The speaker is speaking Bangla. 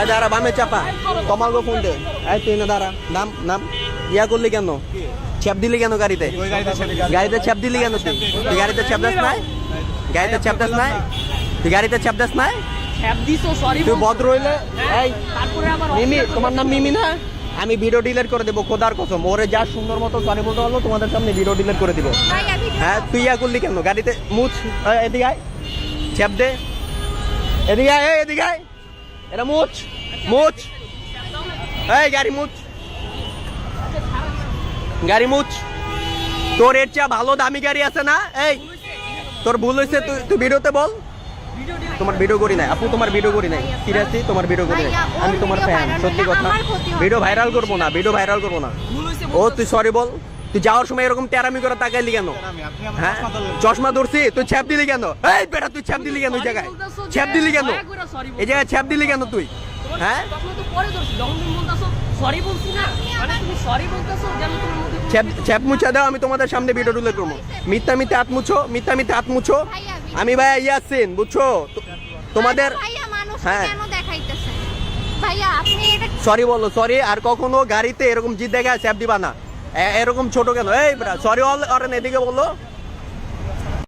দাঁড়া বামে চাপা কমাল গো ফোন দে এই তুই না দাঁড়া নাম নাম ইয়া করলি কেন ছেপ দিলি কেন গাড়িতে গাড়িতে ছেপ দিলি কেন তুই গাড়িতে ছেপ দাস নাই গাড়িতে ছেপ দাস নাই তুই গাড়িতে ছেপ দাস নাই তুই ভদ্র হইলে এই মিমি তোমার নাম মিমি না আমি ভিডিও ডিলিট করে দেবো খোদার কসম ওরে যা সুন্দর মতো সরি বলতে পারলো তোমাদের সামনে ভিডিও ডিলিট করে দিব হ্যাঁ তুই ইয়া করলি কেন গাড়িতে মুছ এদিকে আয় ছেপ দে এদিকে আয় এদিকে আয় এটা মুছ মুছ এই গাড়ি মুছ গাড়ি মুছ তোর এর চেয়ে ভালো দামি গাড়ি আছে না এই তোর ভুল হয়েছে তুই ভিডিওতে বল তোমার ভিডিও করি নাই আপু তোমার ভিডিও করি নাই সিরিয়াসলি তোমার ভিডিও করি নাই আমি তোমার ফ্যান সত্যি কথা ভিডিও ভাইরাল করবো না ভিডিও ভাইরাল করবো না ও তুই সরি বল তুই যাওয়ার সময় এরকম টেরামি করে তাকাইলি কেন হ্যাঁ চশমা ধরছি তুই ছ্যাপ দিলি কেন এই বেটা তুই ছ্যাপ দিলি কেন ওই জায়গায় ছ্যাপ দিলি কেন এই জায়গায় ছ্যাপ দিলি কেন তুই হ্যাঁ ছ্যাপ মুছা দাও আমি তোমাদের সামনে ভিডিও তুলে করবো মিথ্যা মিথ্যা হাত মুছো মিথ্যা মিথ্যা হাত মুছো আমি ভাইয়া ইয়াসিন বুঝছো তোমাদের হ্যাঁ সরি বলো সরি আর কখনো গাড়িতে এরকম জিদ দেখা ছ্যাপ দিবা না এরকম ছোট কেন এই সরি অল এদিকে বলো